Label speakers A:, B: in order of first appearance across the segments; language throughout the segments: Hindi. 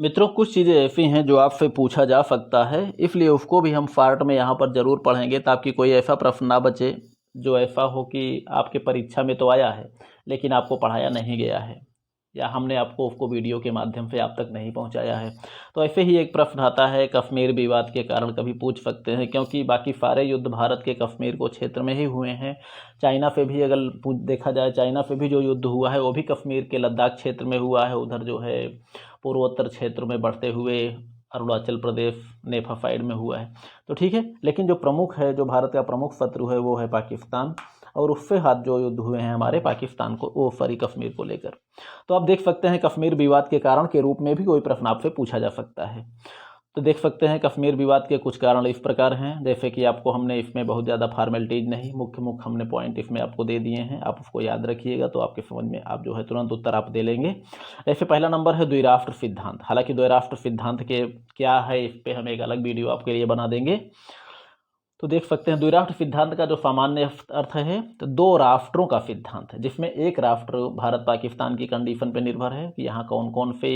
A: मित्रों, कुछ चीज़ें ऐसी हैं जो आपसे पूछा जा सकता है, इसलिए उसको भी हम पार्ट में यहाँ पर ज़रूर पढ़ेंगे ताकि कोई ऐसा प्रश्न ना बचे जो ऐसा हो कि आपके परीक्षा में तो आया है लेकिन आपको पढ़ाया नहीं गया है या हमने आपको उसको वीडियो के माध्यम से आप तक नहीं पहुँचाया है। तो ऐसे ही एक प्रश्न आता है कश्मीर विवाद के कारण, कभी पूछ सकते हैं, क्योंकि बाकी सारे युद्ध भारत के कश्मीर को क्षेत्र में ही हुए हैं। चाइना से भी अगर देखा जाए, चाइना से भी जो युद्ध हुआ है वो भी कश्मीर के लद्दाख क्षेत्र में हुआ है, उधर जो है पूर्वोत्तर क्षेत्र में बढ़ते हुए अरुणाचल प्रदेश नेफा साइड में हुआ है। तो ठीक है, लेकिन जो प्रमुख है, जो भारत का प्रमुख शत्रु है वो है पाकिस्तान, और उससे हाथ जो युद्ध हुए हैं हमारे पाकिस्तान को वो सॉरी कश्मीर को लेकर। तो आप देख सकते हैं कश्मीर विवाद के कारण के रूप में भी कोई प्रश्न आपसे पूछा जा सकता है। तो देख सकते हैं कश्मीर विवाद के कुछ कारण इस प्रकार हैं, जैसे कि आपको हमने इसमें बहुत ज़्यादा फॉर्मेलिटीज नहीं, मुख्य मुख्य हमने पॉइंट इसमें आपको दे दिए हैं, आप उसको याद रखिएगा तो आपके समझ में आप जो है तुरंत उत्तर आप दे लेंगे। ऐसे पहला नंबर है द्विराष्ट्र सिद्धांत। हालांकि द्विराष्ट्र सिद्धांत के क्या है इस पर हम एक अलग वीडियो आपके लिए बना देंगे। तो देख सकते हैं द्विराष्ट्र सिद्धांत का जो सामान्य अर्थ है तो दो राष्ट्रों का सिद्धांत है, जिसमें एक राष्ट्र भारत पाकिस्तान की कंडीशन पर निर्भर है कि यहाँ कौन कौन से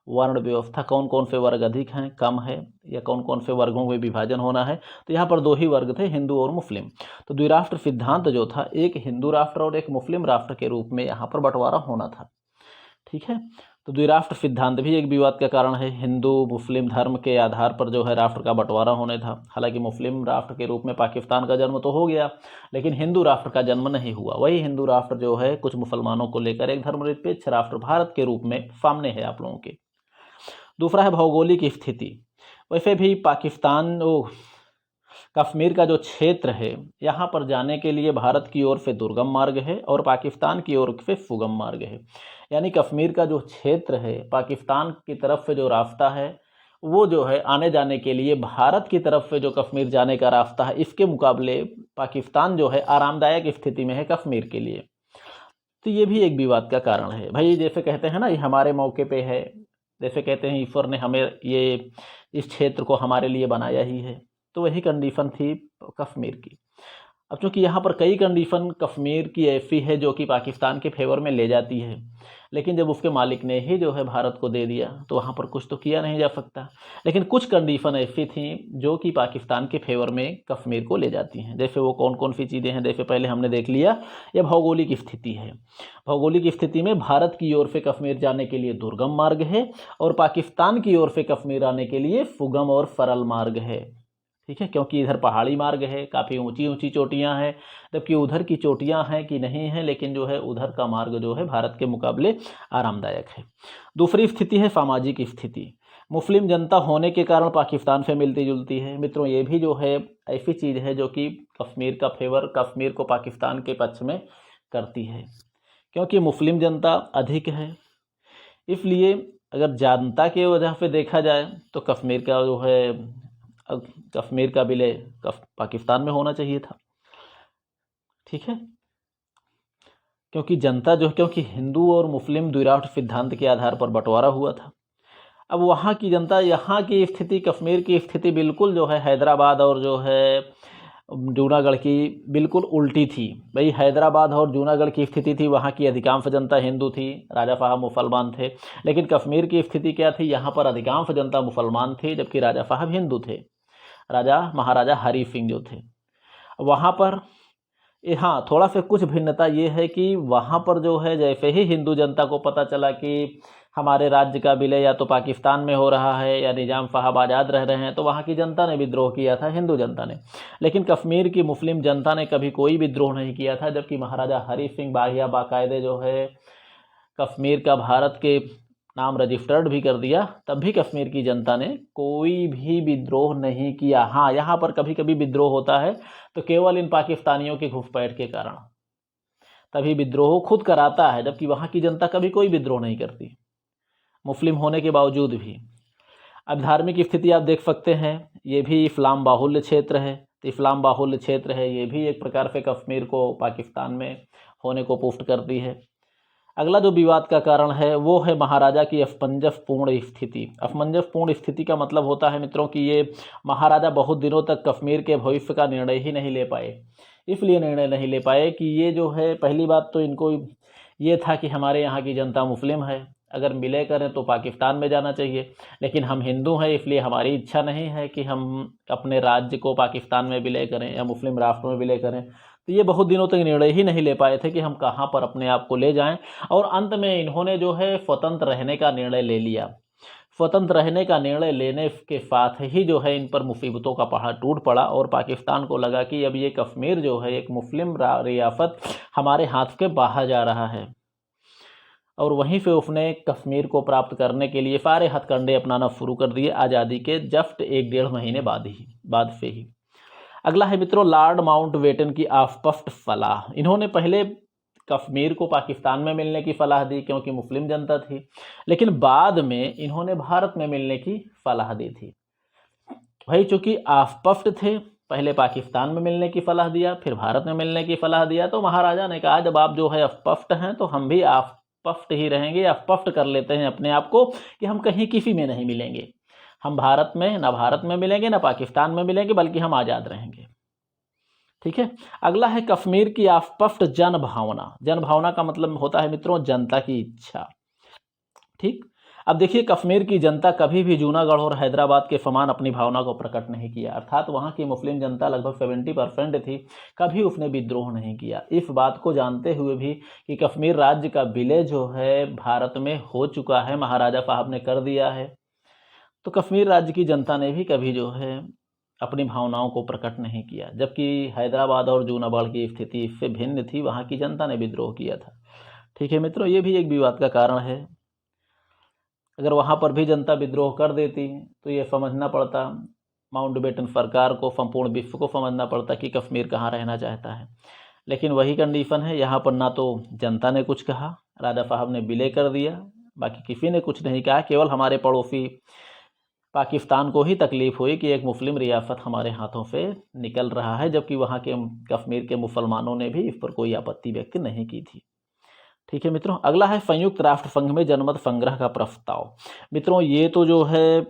A: वर्ण व्यवस्था, कौन कौन से वर्ग अधिक हैं, कम है, या कौन कौन से वर्गों में विभाजन होना है। तो यहाँ पर दो ही वर्ग थे, हिंदू और मुस्लिम। तो द्विराष्ट्र सिद्धांत जो था एक हिंदू राष्ट्र और एक मुस्लिम राष्ट्र के रूप में यहाँ पर बंटवारा होना था। ठीक है, तो द्विराष्ट्र सिद्धांत भी एक विवाद का कारण है। हिंदू मुस्लिम धर्म के आधार पर जो है राष्ट्र का बंटवारा होने था। हालांकि मुस्लिम राष्ट्र के रूप में पाकिस्तान का जन्म तो हो गया, लेकिन हिंदू राष्ट्र का जन्म नहीं हुआ। वही हिंदू राष्ट्र जो है कुछ मुसलमानों को लेकर एक धर्मनिरपेक्ष राष्ट्र भारत के रूप में सामने है आप लोगों के। दूसरा है भौगोलिक स्थिति। वैसे भी पाकिस्तान कश्मीर का जो क्षेत्र है यहाँ पर जाने के लिए भारत की ओर से दुर्गम मार्ग है और पाकिस्तान की ओर से सुगम मार्ग है। यानी कश्मीर का जो क्षेत्र है पाकिस्तान की तरफ से जो रास्ता है वो जो है आने जाने के लिए भारत की तरफ से जो कश्मीर जाने का रास्ता है इसके मुकाबले पाकिस्तान जो है आरामदायक स्थिति में है कश्मीर के लिए। तो ये भी एक विवाद का कारण है भाई। जैसे कहते हैं ना ये हमारे मौके पे है, जैसे कहते हैं ईश्वर ने हमें ये इस क्षेत्र को हमारे लिए बनाया ही है, तो वही कंडीशन थी कश्मीर की। अब चूँकि यहाँ पर कई कंडीशन कश्मीर की ऐसी है जो कि पाकिस्तान के फेवर में ले जाती है, लेकिन जब उसके मालिक ने ही जो है भारत को दे दिया तो वहाँ पर कुछ तो किया नहीं जा सकता। लेकिन कुछ कंडीशन ऐसी थी जो कि पाकिस्तान के फेवर में कश्मीर को ले जाती हैं। जैसे वो कौन कौन सी चीज़ें हैं, जैसे पहले हमने देख लिया यह भौगोलिक स्थिति है। भौगोलिक स्थिति में भारत की ओर से कश्मीर जाने के लिए दुर्गम मार्ग है और पाकिस्तान की ओर से कश्मीर आने के लिए सुगम और सरल मार्ग है। ठीक है, क्योंकि इधर पहाड़ी मार्ग है, काफ़ी ऊंची ऊंची चोटियां हैं, जबकि उधर की चोटियां हैं कि नहीं हैं, लेकिन जो है उधर का मार्ग जो है भारत के मुकाबले आरामदायक है। दूसरी स्थिति है सामाजिक स्थिति। मुस्लिम जनता होने के कारण पाकिस्तान से मिलती जुलती है। मित्रों, ये भी जो है ऐसी चीज़ है जो कि कश्मीर का फेवर कश्मीर को पाकिस्तान के पक्ष में करती है, क्योंककि मुस्लिम जनता अधिक है। इसलिए अगर जनता के वजह से देखा जाए तो कश्मीर का जो है कश्मीर का विलय पाकिस्तान में होना चाहिए था। ठीक है, क्योंकि जनता जो, क्योंकि हिंदू और मुस्लिम द्विराष्ट्र सिद्धांत के आधार पर बंटवारा हुआ था। अब वहाँ की जनता, यहाँ की स्थिति, कश्मीर की स्थिति बिल्कुल जो है हैदराबाद और जो है जूनागढ़ की बिल्कुल उल्टी थी। भाई हैदराबाद और जूनागढ़ की स्थिति थी, वहाँ की अधिकांश जनता हिंदू थी, राजा साहब मुसलमान थे। लेकिन कश्मीर की स्थिति क्या थी, यहाँ पर अधिकांश जनता मुसलमान थी जबकि राजा साहब हिंदू थे, राजा महाराजा हरी सिंह जो थे। वहाँ पर हाँ थोड़ा सा कुछ भिन्नता ये है कि वहाँ पर जो है जैसे ही हिंदू जनता को पता चला कि हमारे राज्य का विलय या तो पाकिस्तान में हो रहा है या निजाम साहब आज़ाद रह रहे हैं, तो वहाँ की जनता ने विद्रोह किया था, हिंदू जनता ने। लेकिन कश्मीर की मुस्लिम जनता ने कभी कोई विद्रोह नहीं किया था, जबकि महाराजा हरी सिंह बाकायदे जो है कश्मीर का भारत के नाम रजिस्टर्ड भी कर दिया, तब भी कश्मीर की जनता ने कोई भी विद्रोह नहीं किया। हाँ, यहाँ पर कभी कभी विद्रोह होता है तो केवल इन पाकिस्तानियों के घुसपैठ के कारण, तभी विद्रोह खुद कराता है, जबकि वहाँ की जनता कभी कोई विद्रोह नहीं करती मुस्लिम होने के बावजूद भी। अब धार्मिक स्थिति आप देख सकते हैं, ये भी इस्लाम बाहुल्य क्षेत्र है। तो इस्लाम बाहुल्य क्षेत्र है, ये भी एक प्रकार से कश्मीर को पाकिस्तान में होने को पुष्ट करती है। अगला जो विवाद का कारण है वो है महाराजा की असमंजसपूर्ण स्थिति। असमंजसपूर्ण स्थिति का मतलब होता है मित्रों कि ये महाराजा बहुत दिनों तक कश्मीर के भविष्य का निर्णय ही नहीं ले पाए। इसलिए निर्णय नहीं ले पाए कि ये जो है, पहली बात तो इनको ये था कि हमारे यहाँ की जनता मुस्लिम है अगर मिले करें तो पाकिस्तान में जाना चाहिए, लेकिन हम हिंदू हैं इसलिए हमारी इच्छा नहीं है कि हम अपने राज्य को पाकिस्तान में विलय करें या मुस्लिम राष्ट्र में विलय करें। तो ये बहुत दिनों तक निर्णय ही नहीं ले पाए थे कि हम कहाँ पर अपने आप को ले जाएं, और अंत में इन्होंने जो है स्वतंत्र रहने का निर्णय ले लिया। स्वतंत्र रहने का निर्णय लेने के साथ ही जो है इन पर मुसीबतों का पहाड़ टूट पड़ा, और पाकिस्तान को लगा कि अब ये कश्मीर जो है एक मुस्लिम रियासत हमारे हाथ के बाहर जा रहा है, और वहीं से उसने कश्मीर को प्राप्त करने के लिए सारे हथकंडे अपनाना शुरू कर दिए आज़ादी के जस्ट 1-1.5 महीने बाद से ही। अगला है मित्रों लॉर्ड माउंटबेटन की अस्पष्ट सलाह। इन्होंने पहले कश्मीर को पाकिस्तान में मिलने की सलाह दी क्योंकि मुस्लिम जनता थी, लेकिन बाद में इन्होंने भारत में मिलने की सलाह दी थी। भाई चूंकि अस्पष्ट थे, पहले पाकिस्तान में मिलने की सलाह दिया, फिर भारत में मिलने की सलाह दिया, तो महाराजा ने कहा जब आप जो है अस्पष्ट हैं तो हम भी अस्पष्ट ही रहेंगे, अस्पष्ट कर लेते हैं अपने आप को कि हम कहीं किसी में नहीं मिलेंगे। हम भारत में ना भारत में मिलेंगे ना पाकिस्तान में मिलेंगे, बल्कि हम आज़ाद रहेंगे। ठीक है। अगला है कश्मीर की अस्पष्ट जन भावना। जन भावना का मतलब होता है मित्रों जनता की इच्छा। ठीक। अब देखिए कश्मीर की जनता कभी भी जूनागढ़ और हैदराबाद के समान अपनी भावना को प्रकट नहीं किया, अर्थात वहाँ की मुस्लिम जनता लगभग 70% थी, कभी उसने विद्रोह नहीं किया। इस बात को जानते हुए भी कि कश्मीर राज्य का विलय जो है भारत में हो चुका है, महाराजा साहब ने कर दिया है, तो कश्मीर राज्य की जनता ने भी कभी जो है अपनी भावनाओं को प्रकट नहीं किया, जबकि हैदराबाद और जूनागढ़ की स्थिति इससे भिन्न थी, वहाँ की जनता ने विद्रोह किया था। ठीक है मित्रों, ये भी एक विवाद का कारण है। अगर वहाँ पर भी जनता विद्रोह कर देती तो ये समझना पड़ता, माउंटबेटन सरकार को, संपूर्ण विश्व को समझना पड़ता कि कश्मीर कहाँ रहना चाहता है। लेकिन वही कंडीशन है, यहाँ पर ना तो जनता ने कुछ कहा, राजा साहब ने विलय कर दिया, बाकी किसी ने कुछ नहीं कहा। केवल हमारे पड़ोसी पाकिस्तान को ही तकलीफ हुई कि एक मुस्लिम रियासत हमारे हाथों से निकल रहा है, जबकि वहाँ के कश्मीर के मुसलमानों ने भी इस पर कोई आपत्ति व्यक्त नहीं की थी। ठीक है मित्रों, अगला है संयुक्त राष्ट्र संघ में जनमत संग्रह का प्रस्ताव। मित्रों ये तो जो है